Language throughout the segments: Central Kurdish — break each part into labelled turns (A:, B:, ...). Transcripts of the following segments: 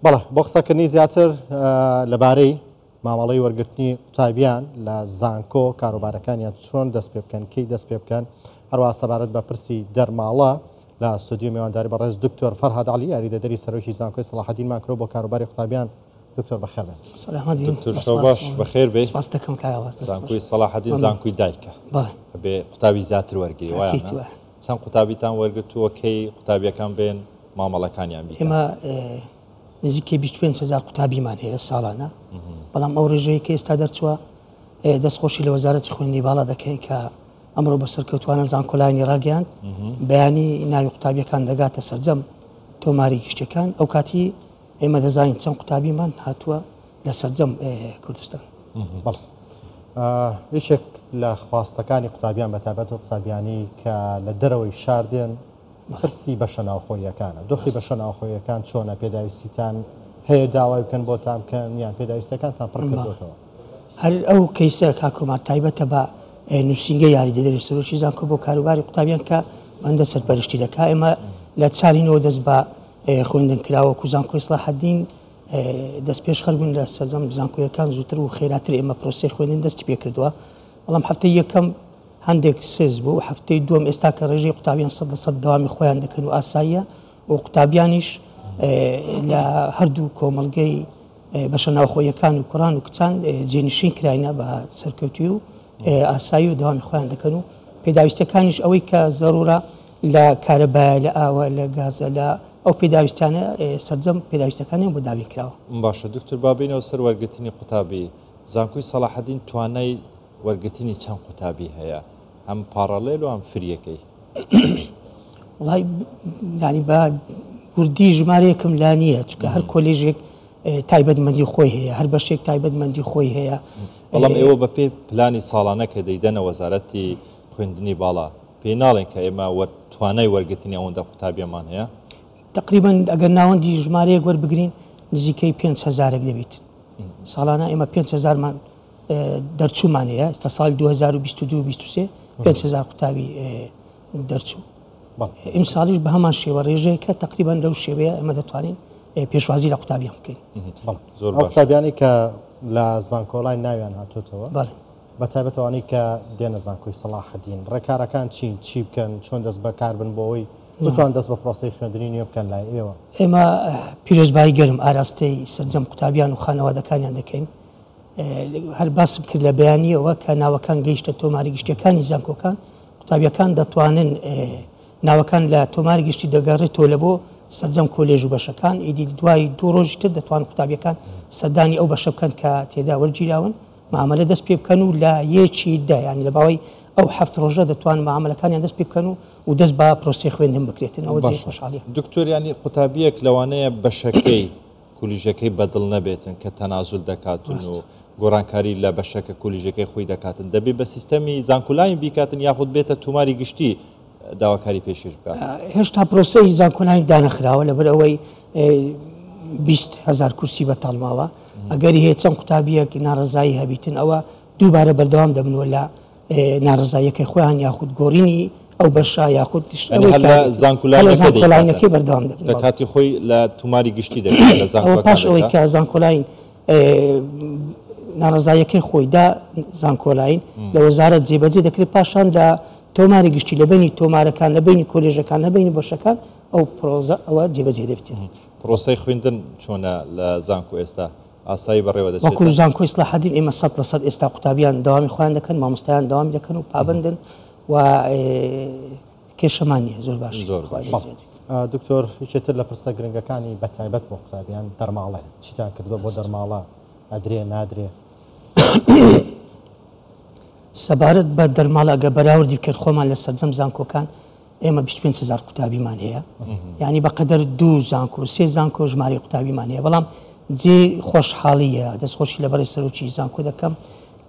A: بەڵێ بۆ قسەکردنی زیاتر لەبارەی مامەڵەی وەرگرتنی قوتابیان لە زانکۆ کاروبارەکانیان چۆن دەست پێ بکەن کەی دەست پێ بکەن هەروە سەبارەت بە پرسی دەرماڵە لە ستودیۆ میوانداری بەڕێز دکتۆر فەرهاد عەلی یاریدەدەری سەرۆکی زانکۆی سەلاحەدین ماکرۆ بۆ کاروباری قوتابیان. دکتۆر بەخێر بێت.
B: دکتۆر شەو باش بەخێر بێ.
C: سپاس دەکەم کاوە.
B: زانکۆی سەلاحەدین زانکۆی دایکە. بێ قوتابی زیاتر وەرگری وایە. چەند قوتابیتان وەرگرتووە کەی قوتابیەکان بێن مامەڵەکانیان بیت.
C: ئێمە نزیکەی 25,000 قوتابیمان هەیە ساڵانە. بەڵام ئەو ڕێژەیە کە ئێستا دەرچووە دەستخۆشی لە وەزارەتی خوێندنی باڵا دەکەین کە ئەمڕۆ بە سەرکەوتوانە زانکۆلایانی ڕاگەیاند بەیانی ناوی قوتابیەکان دەگاتە سەرجەم تۆماری گشتەکان ئەو کاتی ئێمە دەزانین چەند قوتابیمان هاتووە لە سەرجەم کوردستان.
A: یەکێک لە خواستەکانی قوتابیان بەتابەت و قوتابیانی کە لە دەرەوەی شاردێن پرسی بەشە ناوخۆییەکانە. دۆخی بەشە ناوخۆییەکان چۆنە پێداویستیتان هەیە داوای بکەن بۆتان بکەن یان پێداویستەکانتان پڕ کردوتەوە؟
C: هەر ئەو کەیسە کاکۆمار تایبەتە بە نووسینگە یاریدەدەری سەرۆکی زانکۆ بۆ کاروباری قوتابیان کە بەندە سەرپەرشتی دەکات. ئێمە لە چارینەوە دەست بە خوێندنکراوە و زانکۆی سەلاحەدین دەست پێش خەربوون لە سەرجەم زانکۆیەکان زووتر و خێراتر ئێمە پرۆسی خوێندن دەستی پێ کردووە. بەڵام هەفتەی یەکەم هەندێک سێز بوو و هەفتەی دووەم ئێستا کە ڕێژەی قوتابیان 100% داوامی خۆیان دەکەن و ئاساییە و قوتابیانیش لە هەردوو کۆمەڵگەی بەشە ناوخۆییەکان و کوڕان و کچان جێنشین کراینە بە سەرکەوتوی و ئاسایی و داوامی خۆیان دەکەن و پێداویستەکانیش ئەوەی کە زەرورە لە کارەبایە لە ئاوە لە گازە لە ئەو پێداویستانە سەرجەم پێداویستەکانیان بۆ داوی کراوە.
B: باشە دکتۆر بابینەوە سەر وەرگرتنی قوتابی زانکۆی سەلاحەدین توانای وەرگرتنی چەند قوتابی هەیە هەم پارالێل و هەم فریەکەی؟
C: وڵای ینی بە وردی ژمارەیەکم لا نییە چونکە هەر کۆلێژێک تایبەتمەندی خۆی هەیە هەر بەشێک تایبەتمەندی خۆی هەیە.
B: بەڵام ئێوە بە پێ پلانی ساڵانە کە دەیدەنە وەزارەتی خوێندنی باڵا پێی ناڵێن کە ئێمە توانای وەرگرتنی ئەوەندە قوتابیەمان هەیە؟
C: تقریبا ئەگەر ناوەندی ژمارەیەک وەربگرین نزیکەی 5,000 دەبێت ساڵانە. ئێمە 5,000مان دەرچوومان هەیە ئێستا ساڵی 2022-23 5,000 قوتابی دەرچوو. ئیمساڵیش بە هەمان شێوە ڕێژەیەکە تقریبا لەو شێوەیە ئەمە دەتوانین پێشوازی لە قوتابیان بکەین.
A: زۆر قوتابیانی کە لە زانکۆڵای ناویان هاتوتەوە بەتایبەتەوەی کە دێنە زانکۆی سەلاحەدین ڕێکارەکان چی بکەن چۆن دەست بەکار بن بۆەوەی بتوان دەست بە پرۆسی خوێندنی نوێ بکەن لای ئێوە؟
C: ئێمە پیرۆزبایی گەرم ئاراستەی سەرجەم قوتابیان و خانەوادەکانیان دەکەین. هەر باسم کرد لە بەیانیەوە کە ناوەکان گەیشتە تۆماری گشتەکانی زانکۆکان قوتابیەکان دەتوانن ناوەکان لە تۆماری گشتی دەگەڕێتەوە لە بۆ سەرجەم کۆلێژ و بەشەکان ئیدی دوای 2 ڕۆژی تر دەتوان قوتابیەکان سەردانی ئەو بەشە بکەن کە تێدا وەرگیراون معاملە دەست پێ بکەن و لە یەکی ینی لە باوەی ئەو 7 ڕۆژە دەتوان معاملەکانیان دەست پێ بکەن و دەست بە پرۆسی خوێندن بکرێتن. ئەوە جێ خۆشحاڵیە.
B: دکتۆریانی قوتابیەک لەوانەیە بەشەکەی کولیژەکەی بەدڵ نەبێتن کە تەنازول دەکاتن و گۆڕانکاری لە بەشەکە کولیژەکەی خۆی دەکاتن دەبێت بە سیستەمی زانکۆلاین بیکاتن یاخود بێتە توماری گشتی داواکاری پێشێش بکات.
C: هێشتا پرۆسەی زانکۆلاین دانەخراوە لەبەر ئەوەی 20,000 کورسی بەتاڵماوە ئەگەری هەیە چەند قوتابیەک ناڕزایی هەبیتن ئەوە دووبارە بەردەوام دەبنەوە لە ناڕزاییەکەی خۆیان یاخود گۆڕینی ئەو بەشە یاخود زانکۆلاینەکەی بەردەوام دەبن
B: لە کاتی خۆی لە توماری گشتی دەکات
C: پاش ئەوەی کە زانکۆلاین ناڕزایەکەی خۆیدا زانکۆلاین لە وەزارەت جێبەجێ دەکرێت پاشان لە تۆماری گشتی لە بینی تۆمارەکان لە بینی کۆلێژەکان لە بینی بەشەکان ئەو پرۆزە ئەوە جێبەجێ دەبێت.
B: پرۆسەی خوێندن چۆنە لە زانکۆ ئێستا ئاسایی بەڕێوە دەچێت؟
C: وەکو زانکۆی سەلاحەدین ئێمە 100% ئێستا قوتابیان داوامی خۆیان دەکەن مامۆستایان داوامی دەکەن و پابندن و کێشەمان نییە. زۆر باش.
A: دکتۆر یەکێتر لە پرسە گرنگەکانی بەتایبەت بۆ قوتابیان دەرماڵە چیتان کردووە بۆ دەرماڵە ئەدرێ نادرێ؟
C: سەبارەت بە دەرماڵە ئەگە بەراوردی بکرد خۆمان لە سەرجەم زانکۆکان ئێمە 25,000 قوتابیمان هەیە ینی بەقەدەر 2 زانکۆ 3 زانکۆ ژماری قوتابیمان هەیە. بەڵام جێ خۆشحاڵیە دەستخۆشی لەبەری سەرۆکی زانکۆ دەکەم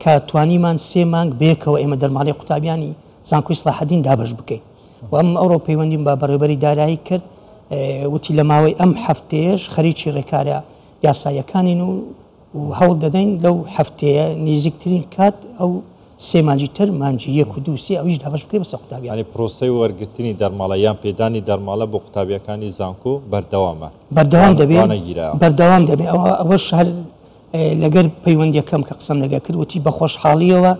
C: کە توانیمان 3 مانگ بێکەوە ئێمە دەرماڵی قوتابیانی زانکۆی سەلاحەدین دابەش بکەین و ئەم ئەوڕۆ پەیوەندیم بە بەڕێوەبەری دارایی کرد وتی لە ماوەی ئەم هەفتەیەش خەریکی ڕێکارە یاساییەکانین و هەوڵ دەدەین لەو هەفتەیە نزیکترین کات ئەو سێ مانجی تر مانجی 1 و 2 3 ئەویش دابش بکرێ بەسەر قوتابیان.
B: ینی پرۆسەی وەرگرتنی دەرماڵە یان پێدانی دەرماڵە بۆ قوتابیەکانی زانکۆ بەردەوامە
C: بەردەوام دەبێت بەردەوام دەبێت ئەوەش هەر لەگەر پەیوەندیەکەم کە قسەم لەگە کردوتی بە خۆشحاڵیەوە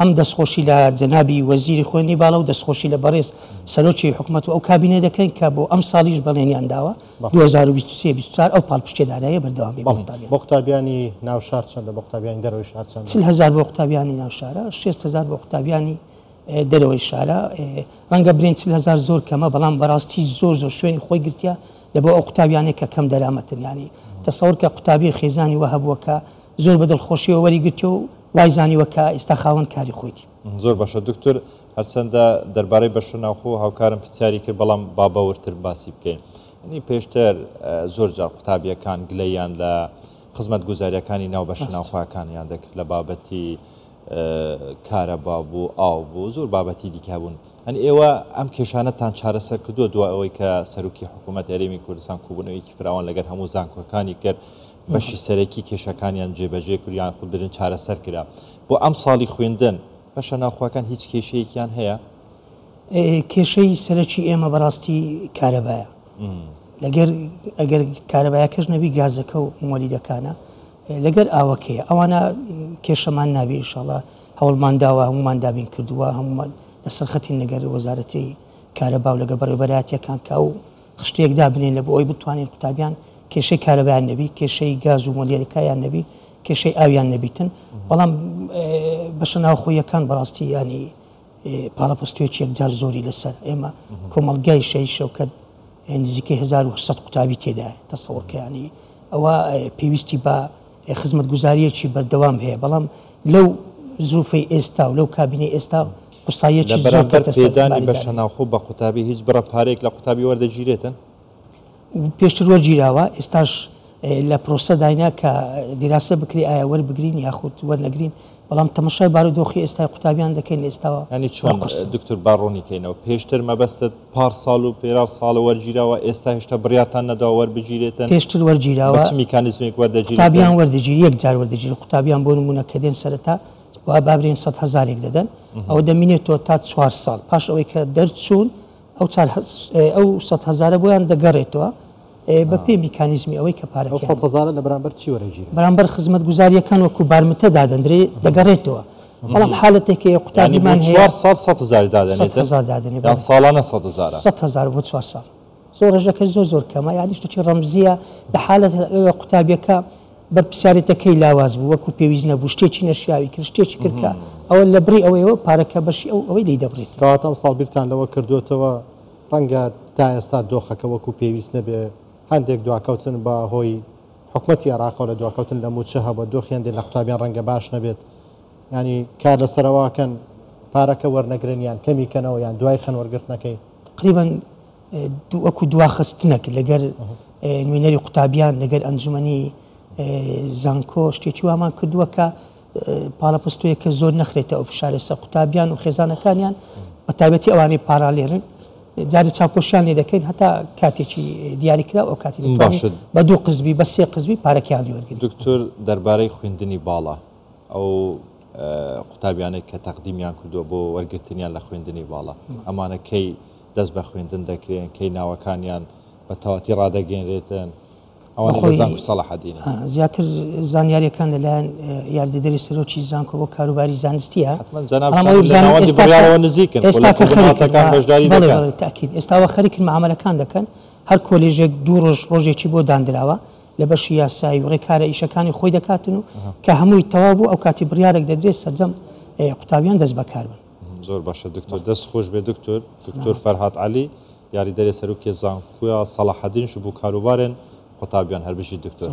C: هەم دەستخۆشی لە جەنابی وەزیری خوێنی باڵە و دەستخۆشی لە بەڕێز سەرۆکی حکوومەت و ئەو کابینە دەکەین کە بۆ ئەم ساڵیش بەڵێنیان داوە 2023 ئەو پاڵپشتێدارایە بەردەوامی
A: بۆ قوتابیانی ناوشار چەندە بۆ قوتابیانی دەرەوەی شار چەند
C: 40,000 بۆ قوتابیانی ناوشارە 6,000 بۆ قوتابیانی دەرەوەی شارە ڕەنگە برێن 40,000 زۆر کەمە بەڵام بەڕاستی زۆر شوێنی خۆی گرتیا لە بۆ ئەو قوتابیانێک کە کەم دەرامەتن ینی تەسەور کە قوتابی خێزانی وە هەبووە کە زۆر بەدڵخۆشیەوە وەریگرتو و وایزانیوە کە ئێستا خاوەن کاری خۆیتی.
B: زۆر باشە دکتۆر هەرچەندە دەربارەی بەشە ناوخۆ هاوکارم پرسیاری کرد بەڵام بابەورتر باسی بکەین. نی پێشتر زۆر جار قوتابیەکان گلەیان لە خزمەت گوزاریەکانی ناو بەشە ناوخواکانیان دەکرد لە بابەتی کارەبا بوو ئاو بوو زۆر بابەتی دیکە بوون. ئەنی ئێوە ئەم کێشانەتان چارەسەر کردووە دوای ئەوەی کە سەرۆکی حکوومەت هەرێمی کوردستان کوبوونەوەیکی فراوان لەگەر هەموو زانکۆکانی کرد بەشی سەرەکی کێشەکانیان جێبەجێ کردیان خود برن چارەسەر کرا بۆ ئەم ساڵی خوێندن بەشە ناوخواکان هیچ کێشەیەکیان هەیە؟
C: کێشەی سەرەکی ئێمە بەڕاستی کارەبایە لەگەر ئەگەر کارەبایەکەش نەبی گازەکە و مۆلیدەکانە لەگەر ئاوەکەیە ئەوانە کێشەمان نابێ ئینشاڵڵا هەوڵمان داوە هەمومان دابین کردووە هەمومان لەسەر خەتی نەگەر وەزارەتی کارەبا و لەگە بەڕێوەبەراتیەکان کا و خشتێک دابنێن لە بۆ ئەوی بتوانین قوتابیان کێشەی کارەبایان نەبی کێشەی گاز و مۆلیەکەیان نەبی کێشەی ئاویان نەبیتن بەڵام بەشە ناوخۆیەکان بەڕاستی ینی پاڵەپەستوێکی یەکجار زۆری لەسەر ئێمە کۆمەڵگای شەی شەوکەت نزیکەی 1970 قوتابی تێدایە تەسەوڕکەیانی ئەوە پێویستی بە خزمەت گوزاریەکی بەردەوام هەیە بەڵام لەو زروفەی ئێستا و لەو کابینەی ئێستا قوسایەکی
B: بەرامبەر پێدانی بەشە ناوخۆ بە قوتابی هیچ بڕە پارێک لە قوتابی وەردەگیرێتن
C: پێشتر وەرگیراوە ئێستاش لە پرۆسە داینا کە دیراسە بکری ئایا وەربگرین یاخود وەرنەگرین بەڵام تەمەشای بارودۆخی ئێستا قوتابیان دەکەین ئێستاوە
B: ینی چۆن دکتۆر باڕۆنیکەینەوە پێشتر مەبەستت پار ساڵ و پێرار ساڵە وەرگیراوە ئێستا هێشتا بڕیاتان نەداوە وەربگیرێتن
C: پێشتر وەرگیراوە
B: چ میکانیزمێک وەردەگیرێت
C: قوتابیان وەردەگیری یەکجار وەردەگیری قوتابیان بۆ نمونە کە دێن سەرەتا بابرێن 100,000 دەدەن ئەو دەمینێتەوە تا 4 ساڵ پاش ئەوەی کە دەرچوون ئەو 100,000 بۆیان دەگەڕێتەوە بە پێ میکانیزمی ئەوەی کە پارەکە
A: 100,000 لە بەرامبەر چی وەرەگیری
C: بەرامبەر خزمەت گوزاریەکان وەکو بارمتە دادەندرێ دەگەڕێتەوە بەڵام حالەتێکی قوتابیمان
B: هەیە 4 ساڵ 100,000 دادەنێت یان ساڵانە
C: 100,000 بۆ 4 ساڵ زۆر ڕێژەکە زۆر کەمە یانی شتێکی ڕەمزیە لە حالەت قوتابیەکە بەرپرسیارەتەکەی لاواز بوو وەکو پێویست نەبوو شتێکی نەشیاوی کرد شتێکی کردکە ئەوە لە بڕی ئەوەیەوە پارەکە بەشی ئەوەی لی دەبڕێت
A: کەواتە ساڵ بیرتان لەوە کردوێتەوە ڕەنگە تا ئێستا دۆخەکە وەکو پێویست نەبێ هەندێک دواکەوتن بە هۆی حکوومەتی عێراق لە دواکەوتن لە موچە هەبە دۆخیان دێ لە قوتابیان ڕەنگە باش نەبێت ینی کار لەسەرەوەکەن پارەکە وەرنەگرنیان کەمیکەنەوە یان دوای خەن وەرگرتنەکەی
C: تقریبا وەکو دواخستنەک لەگەر نوێنەری قوتابیان لەگەر ئەنجومەنی زانکۆ شتێکی وامان کردووە کە پاڵەپستۆیەکە زۆر نەخرێتە ئەو فشارێسە قوتابیان و خێزانەکانیان بە تایبەتی ئەوانەی پارالێرن جاری چاپۆشیان لێ دەکەین هەتا کاتێکی دیاریکرا ئەو کاتی بە 2 قزبی بە 3 قزبی پارەکیان وەرگرت.
B: دکتۆر دەربارەی خوێندنی باڵا ئەو قوتابیانێک کە تەقدیمیان کردووە بۆ وەرگرتنیان لە خوێندنی باڵا ئەمانە کەی دەست بە خوێندن دەکرێن کەی ناوەکانیان بە تەواتی ڕادەگەێنرێتن زیاتر زانیاریەکان لەلایەن یاردەدەری سەرۆکی زانکۆ بۆ کاروباری زانستیە تاکید ئێستاوە خەریکن معاملەکان دەکەن هەر کۆلێژێک 2 ڕۆژ ڕۆژێکی بۆ دانراوە لە بەشی یاسایی و ڕێکارە ئیشەکانی خۆی دەکاتن و کە هەمووی تەواو بوو ئەو کاتی بڕیارێک دەدرێت سەرجەم قوتابیان دەست بەکار بن. زۆر باشە دکتۆر دەست خۆش بێ دکتۆر فەرهاد عەلی یاریدەری سەرۆکی زانکۆ سەلاحەدین بوو کاروبارن قوتابیان هەر بژی دکتۆر